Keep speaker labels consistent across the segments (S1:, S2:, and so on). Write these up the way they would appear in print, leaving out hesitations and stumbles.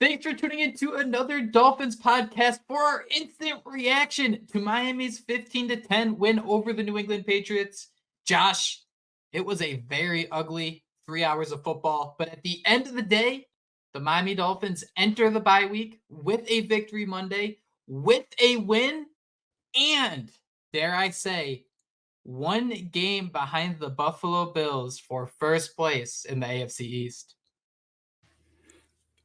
S1: Thanks for tuning in to another Dolphins podcast for our instant reaction to Miami's 15-10 win over the New England Patriots. Josh, it was a very ugly 3 hours of football, but at the end of the day, the Miami Dolphins enter the bye week with a victory Monday, with a win, and dare I say, one game behind the Buffalo Bills for first place in the AFC East.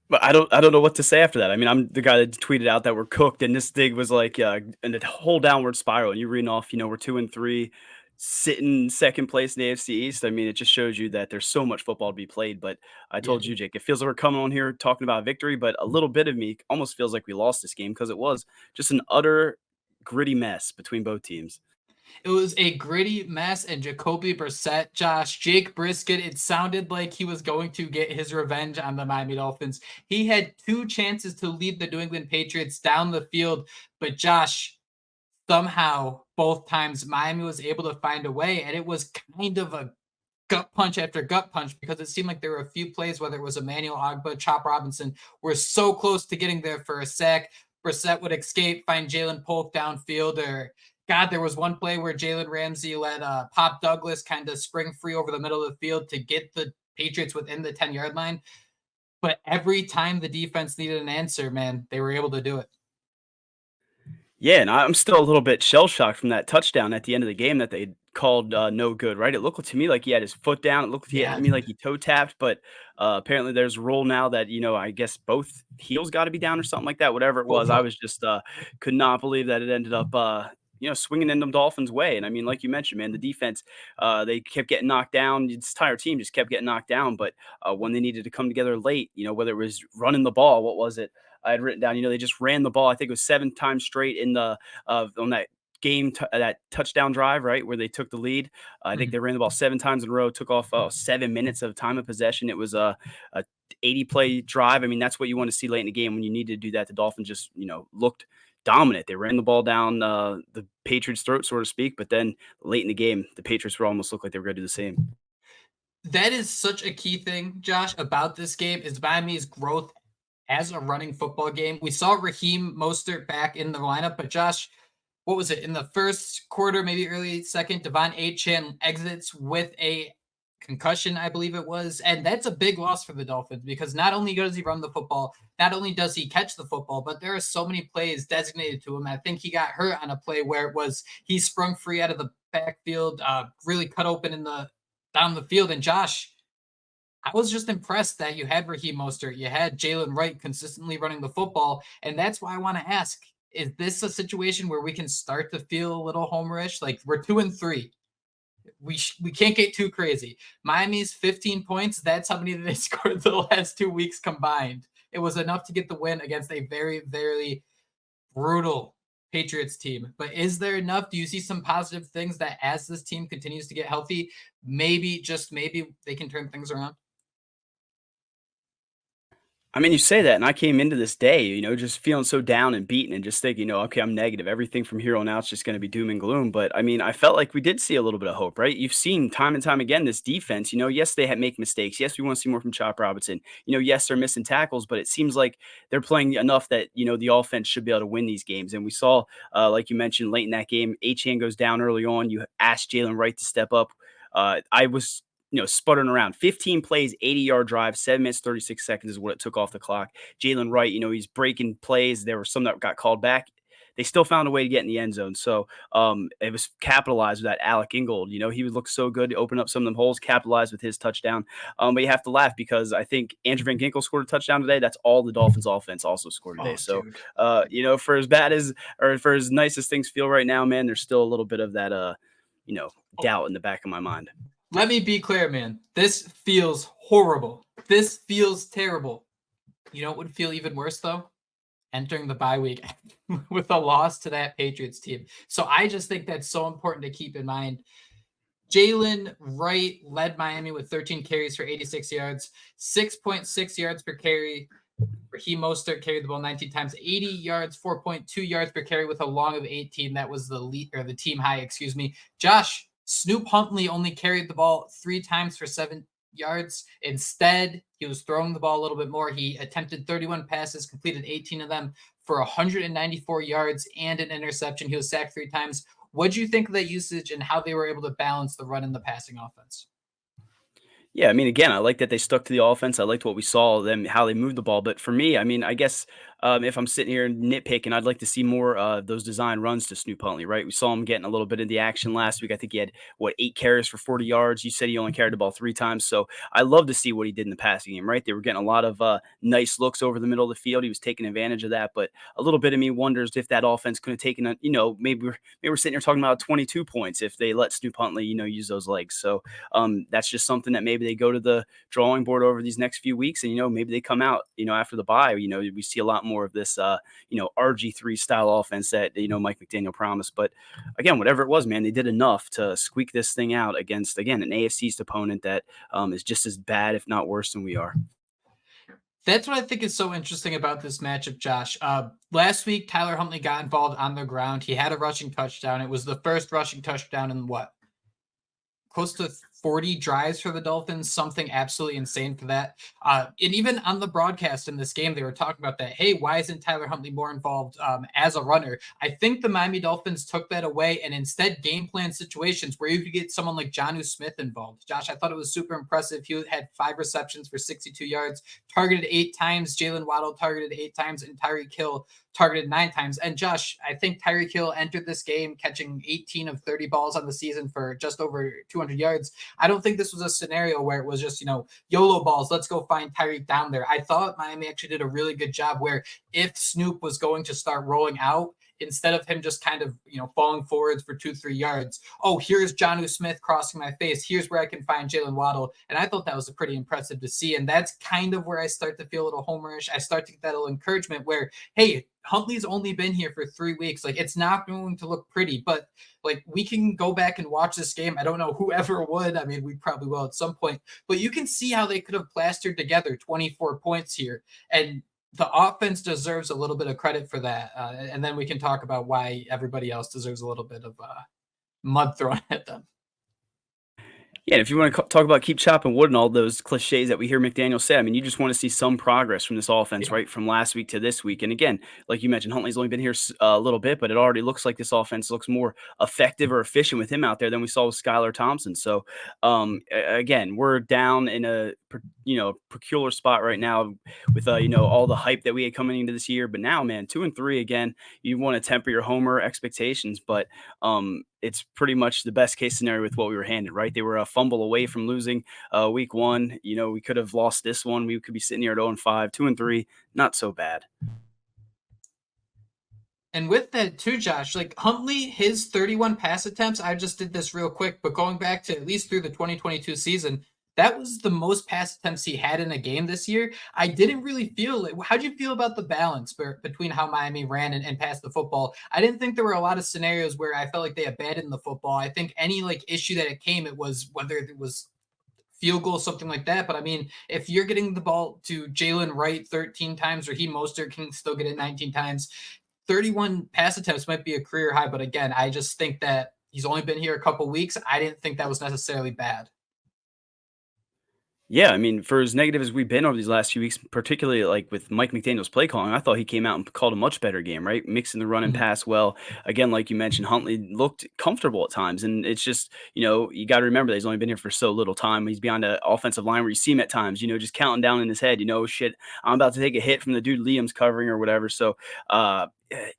S2: But I don't know what to say after that. I mean, I'm the guy that tweeted out that we're cooked, and this thing was like in a whole downward spiral. And you're reading off, we're 2-3, sitting second place in the AFC East. I mean, it just shows you that there's so much football to be played. But I
S1: Yeah,
S2: told you, Jake, it feels like we're coming on here talking about victory, but a little bit of me almost feels like we lost this game because it was just an utter gritty mess between both teams.
S1: it was a gritty mess, and Jacoby Brissett, Josh, Jake Brisket, it sounded like he was going to get his revenge on the Miami Dolphins. He had two chances to lead the New England Patriots down the field, but Josh, somehow, both times, Miami was able to find a way, and it was kind of a gut punch after gut punch because it seemed like there were a few plays, whether it was Emmanuel Ogbah, Chop Robinson, were so close to getting there for a sack. Brissett would escape, find Jalen Polk downfield, or God, there was one play where Jalen Ramsey let Pop Douglas kind of spring free over the middle of the field to get the Patriots within the 10-yard line. But every time the defense needed an answer, man, they were able to do it.
S2: Yeah, and I'm still a little bit shell shocked from that touchdown at the end of the game that they called no good, right? It looked to me like he had his foot down. It looked to me like he toe tapped, but apparently there's a rule now that I guess both heels got to be down or something like that. Whatever it was, I was just could not believe that it ended up swinging in them Dolphins' way. And I mean, like you mentioned, man, the defense they kept getting knocked down. This entire team just kept getting knocked down. But when they needed to come together late, whether it was running the ball, what was it? I had written down, they just ran the ball. I think it was 7 times straight in the on that game, that touchdown drive, right, where they took the lead. I think they ran the ball 7 times in a row, took off 7 minutes of time of possession. It was a 80-play drive. I mean, that's what you want to see late in the game when you need to do that. The Dolphins just, looked dominant. They ran the ball down the Patriots' throat, so to speak. But then late in the game, the Patriots were almost looked like they were going to do the same.
S1: That is such a key thing, Josh, about this game is Miami's growth as a running football game. We saw Raheem Mostert back in the lineup, but Josh, what was it? In the first quarter, maybe early second, Devon Achane exits with a concussion, I believe it was. And that's a big loss for the Dolphins because not only does he run the football, not only does he catch the football, but there are so many plays designated to him. I think he got hurt on a play where it was he sprung free out of the backfield, really cut open in the down the field. And Josh, I was just impressed that you had Raheem Mostert, you had Jalen Wright consistently running the football, and that's why I want to ask: is this a situation where we can start to feel a little homerish? Like we're 2-3, we can't get too crazy. Miami's 15 points. That's how many they scored the last 2 weeks combined. It was enough to get the win against a very, very brutal Patriots team. But is there enough? Do you see some positive things that as this team continues to get healthy, maybe, just maybe, they can turn things around?
S2: I mean, you say that, and I came into this day, just feeling so down and beaten and just thinking, okay, I'm negative. Everything from here on out is just going to be doom and gloom. But I mean, I felt like we did see a little bit of hope, right? You've seen time and time again this defense, yes, they make mistakes. Yes, we want to see more from Chop Robinson. Yes, they're missing tackles, but it seems like they're playing enough that, the offense should be able to win these games. And we saw, like you mentioned, late in that game, Achane goes down early on. You asked Jalen Wright to step up. I was sputtering around. 15 plays, 80-yard drive, 7 minutes, 36 seconds is what it took off the clock. Jalen Wright, he's breaking plays. There were some that got called back. They still found a way to get in the end zone. So it was capitalized with that Alec Ingold. He would look so good to open up some of them holes, capitalize with his touchdown. But you have to laugh because I think Andrew Van Ginkel scored a touchdown today. That's all the Dolphins offense also scored today. For as bad as, or for as nice as things feel right now, man, there's still a little bit of that, doubt in the back of my mind.
S1: Let me be clear, man. This feels horrible. This feels terrible. You know what would feel even worse, though? Entering the bye week with a loss to that Patriots team. So I just think that's so important to keep in mind. Jalen Wright led Miami with 13 carries for 86 yards, 6.6 yards per carry. Raheem Mostert carried the ball 19 times, 80 yards, 4.2 yards per carry with a long of 18. That was the lead, or the team high, excuse me. Josh, Snoop Huntley only carried the ball 3 times for 7 yards. Instead, he was throwing the ball a little bit more. He attempted 31 passes, completed 18 of them for 194 yards and an interception. He was sacked 3 times. What do you think of that usage and how they were able to balance the run and the passing offense?
S2: Yeah, I mean, again, I like that they stuck to the offense. I liked what we saw them how they moved the ball. But for me, I mean, I guess if I'm sitting here nitpicking, I'd like to see more those design runs to Snoop Huntley. Right, we saw him getting a little bit of the action last week. I think he had 8 carries for 40 yards. You said he only carried the ball 3 times, so I love to see what he did in the passing game. Right, they were getting a lot of nice looks over the middle of the field. He was taking advantage of that. But a little bit of me wonders if that offense could have taken a, maybe we're sitting here talking about 22 points if they let Snoop Huntley use those legs. So that's just something that maybe they go to the drawing board over these next few weeks, and maybe they come out, after the bye. We see a lot more of this, RG3 style offense that Mike McDaniel promised. But again, whatever it was, man, they did enough to squeak this thing out against an AFC East opponent that is just as bad, if not worse, than we are.
S1: That's what I think is so interesting about this matchup, Josh. Last week, Tyler Huntley got involved on the ground. He had a rushing touchdown. It was the first rushing touchdown in what, close to 40 drives for the Dolphins, something absolutely insane for that. And even on the broadcast in this game, they were talking about that. Hey, why isn't Tyler Huntley more involved as a runner? I think the Miami Dolphins took that away and instead game plan situations where you could get someone like Jonnu Smith involved. Josh, I thought it was super impressive. He had 5 receptions for 62 yards, targeted 8 times. Jalen Waddle targeted 8 times, and Tyreek Hill targeted 9 times. And Josh, I think Tyreek Hill entered this game catching 18 of 30 balls on the season for just over 200 yards. I don't think this was a scenario where it was just, YOLO balls. Let's go find Tyreek down there. I thought Miami actually did a really good job where if Snoop was going to start rolling out, instead of him just kind of, falling forwards for 2-3 yards, oh, here's Jonnu Smith crossing my face. Here's where I can find Jalen Waddle. And I thought that was pretty impressive to see. And that's kind of where I start to feel a little homerish. I start to get that little encouragement where, hey, Huntley's only been here for 3 weeks. Like, it's not going to look pretty, but like, we can go back and watch this game. I don't know whoever would. I mean, we probably will at some point, but you can see how they could have plastered together 24 points here. And the offense deserves a little bit of credit for that. And then we can talk about why everybody else deserves a little bit of mud thrown at them.
S2: Yeah, and if you want to talk about keep chopping wood and all those cliches that we hear McDaniel say, I mean, you just want to see some progress from this offense,
S1: Yeah.
S2: right? From last week to this week. And again, like you mentioned, Huntley's only been here a little bit, but it already looks like this offense looks more effective or efficient with him out there than we saw with Skylar Thompson. So, again, we're down in a peculiar spot right now with all the hype that we had coming into this year. But now, man, 2-3 again. You want to temper your homer expectations, but it's pretty much the best case scenario with what we were handed, right? They were a fumble away from losing week 1. We could have lost this one. We could be sitting here at 0-5, 2-3, not so bad.
S1: And with that too, Josh, like Huntley, his 31 pass attempts, I just did this real quick, but going back to at least through the 2022 season, that was the most pass attempts he had in a game this year. I didn't really feel it. How do you feel about the balance between how Miami ran and passed the football? I didn't think there were a lot of scenarios where I felt like they abandoned the football. I think any like issue that it came, it was whether it was field goal, something like that. But I mean, if you're getting the ball to Jalen Wright 13 times, or Mostert can still get it 19 times, 31 pass attempts might be a career high. But again, I just think that he's only been here a couple weeks. I didn't think that was necessarily bad.
S2: Yeah, I mean, for as negative as we've been over these last few weeks, particularly like with Mike McDaniel's play calling, I thought he came out and called a much better game, right? Mixing the run and
S1: Mhm.
S2: pass well. Again, like you mentioned, Huntley looked comfortable at times. And it's just, you got to remember that he's only been here for so little time. He's beyond an offensive line where you see him at times, just counting down in his head, shit, I'm about to take a hit from the dude Liam's covering or whatever. So,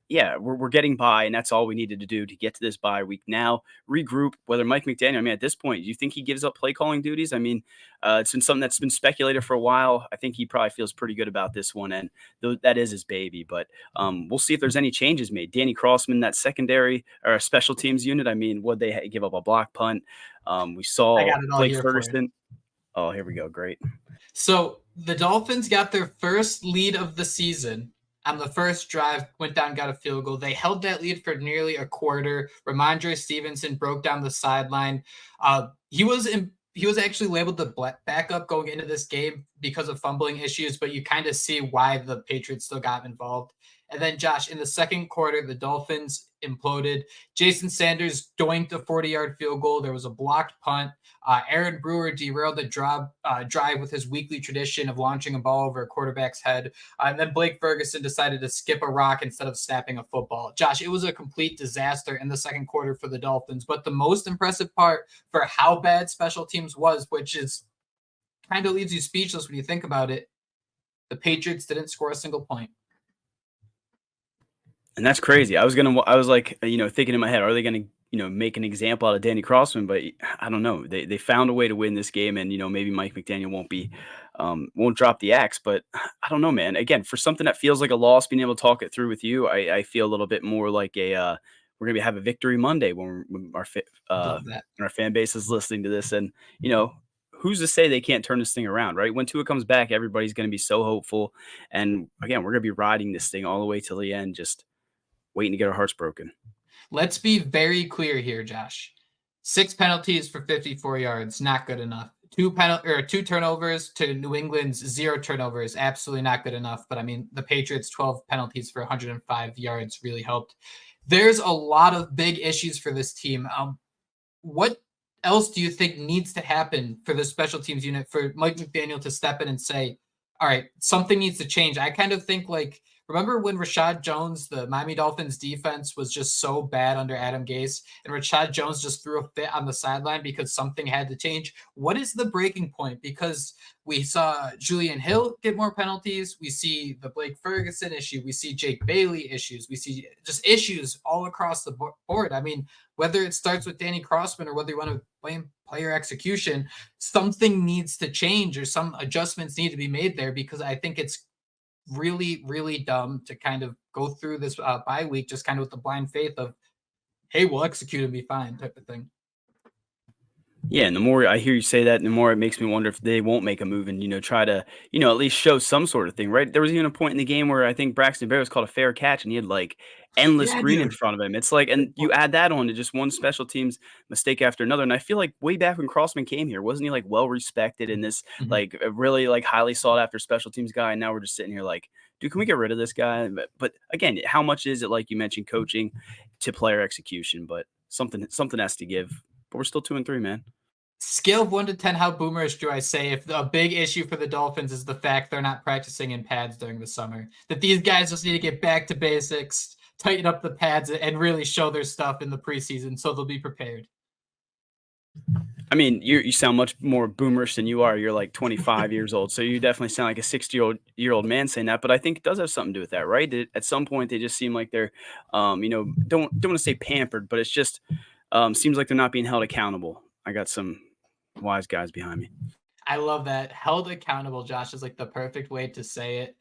S2: yeah, we're getting by, and that's all we needed to do to get to this bye week. Now regroup. Whether Mike McDaniel, I mean, at this point, do you think he gives up play calling duties? I mean, it's been something that's been speculated for a while. I think he probably feels pretty good about this one, and that is his baby. But we'll see if there's any changes made. Danny Crossman, that secondary or special teams unit. I mean, would they give up a block punt? We
S1: I
S2: saw
S1: got it all
S2: Blake
S1: here for you.
S2: Ferguson. Oh, here we go. Great.
S1: So the Dolphins got their first lead of the season on the first drive, went down, got a field goal. They held that lead for nearly a quarter. Ramondre Stevenson broke down the sideline. He was actually labeled the backup going into this game because of fumbling issues, but you kind of see why the Patriots still got involved. And then, Josh, in the second quarter, the Dolphins imploded. Jason Sanders doinked a 40-yard field goal. There was a blocked punt. Aaron Brewer derailed the drive with his weekly tradition of launching a ball over a quarterback's head. And then Blake Ferguson decided to skip a rock instead of snapping a football. Josh, it was a complete disaster in the second quarter for the Dolphins. But the most impressive part for how bad special teams was, which is kind of leaves you speechless when you think about it, the Patriots didn't score a single point.
S2: And that's crazy. I was like, thinking in my head, are they going to, make an example out of Danny Crossman? But I don't know. They found a way to win this game, and maybe Mike McDaniel won't drop the axe. But I don't know, man. Again, for something that feels like a loss, being able to talk it through with you, I feel a little bit more like we're gonna have a victory Monday when our fan base is listening to this, and who's to say they can't turn this thing around, right? When Tua comes back, everybody's going to be so hopeful. And again, we're going to be riding this thing all the way till the end, just waiting to get our hearts broken.
S1: Let's be very clear here, Josh. 6 penalties for 54 yards, not good enough. 2 turnovers to New England's 0 turnovers, absolutely not good enough. But I mean, the Patriots' 12 penalties for 105 yards really helped. There's a lot of big issues for this team. What else do you think needs to happen for the special teams unit for Mike McDaniel to step in and say, all right, something needs to change? I kind of think remember when Rashad Jones, the Miami Dolphins defense, was just so bad under Adam Gase, and Rashad Jones just threw a fit on the sideline because something had to change? What is the breaking point? Because we saw Julian Hill get more penalties. We see the Blake Ferguson issue. We see Jake Bailey issues. We see just issues all across the board. I mean, whether it starts with Danny Crossman or whether you want to blame player execution, something needs to change or some adjustments need to be made there, because I think it's really, really dumb to kind of go through this bye week just kind of with the blind faith of, hey, we'll execute and be fine type of thing.
S2: Yeah, and the more I hear you say that, the more it makes me wonder if they won't make a move and, try to, at least show some sort of thing, right? There was even a point in the game where I think Braxton Berrios called a fair catch and he had endless green in front of him. It's and you add that on to just one special teams mistake after another. And I feel like way back when Crossman came here, wasn't he well respected in this, a really highly sought after special teams guy? And now we're just sitting here dude, can we get rid of this guy? But again, how much is it, like you mentioned, coaching to player execution? But something has to give. But we're still 2-3, man.
S1: Scale of 1 to 10, how boomerish do I say if a big issue for the Dolphins is the fact they're not practicing in pads during the summer? That these guys just need to get back to basics, tighten up the pads, and really show their stuff in the preseason so they'll be prepared.
S2: I mean, you sound much more boomerish than you are. You're 25 years old, so you definitely sound like a 60-year-old man saying that. But I think it does have something to do with that, right? At some point, they just seem like they're, don't want to say pampered, but it's just seems like they're not being held accountable. I got some wise guys behind me.
S1: I love that. Held accountable, Josh, is the perfect way to say it.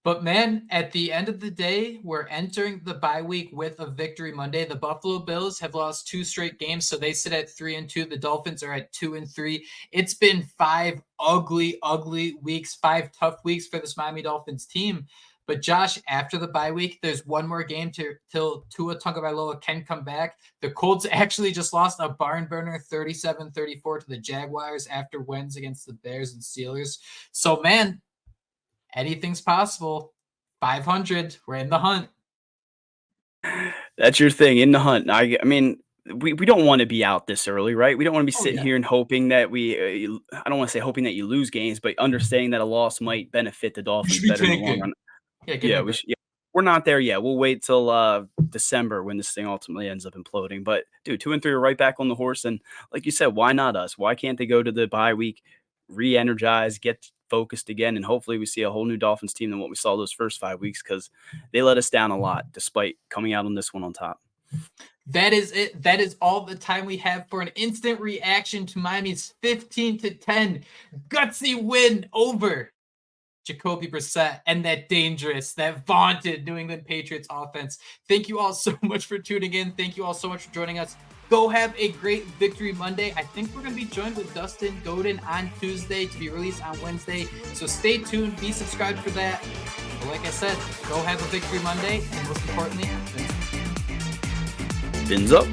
S1: But man, at the end of the day, we're entering the bye week with a victory Monday. The Buffalo Bills have lost 2 straight games, so they sit at 3-2. The Dolphins are at 2-3. It's been 5 ugly, ugly weeks, 5 tough weeks for this Miami Dolphins team. But Josh, after the bye week, there's one more game till Tua Tagovailoa can come back. The Colts actually just lost a barn burner 37-34 to the Jaguars after wins against the Bears and Steelers. So man, anything's possible. 500, we're in the hunt.
S2: That's your thing, in the hunt. I mean, we don't want to be out this early, right? We don't want to be sitting here and hoping that I don't want to say hoping that you lose games, but understanding that a loss might benefit the Dolphins better in the long run. We're not there yet. We'll wait till December when this thing ultimately ends up imploding. But dude, 2-3 are right back on the horse. And like you said, why not us? Why can't they go to the bye week, re-energize, get focused again, and hopefully we see a whole new Dolphins team than what we saw those first 5 weeks, because they let us down a lot despite coming out on this one on top.
S1: That is it. That is all the time we have for an instant reaction to Miami's 15-10 gutsy win over Jacoby Brissett and that dangerous, that vaunted New England Patriots offense. Thank you all so much for tuning in. Thank you all so much for joining us. Go have a great Victory Monday. I think we're going to be joined with Dustin Godin on Tuesday to be released on Wednesday. So stay tuned. Be subscribed for that. But like I said, go have a Victory Monday. And most importantly,
S2: Fins up.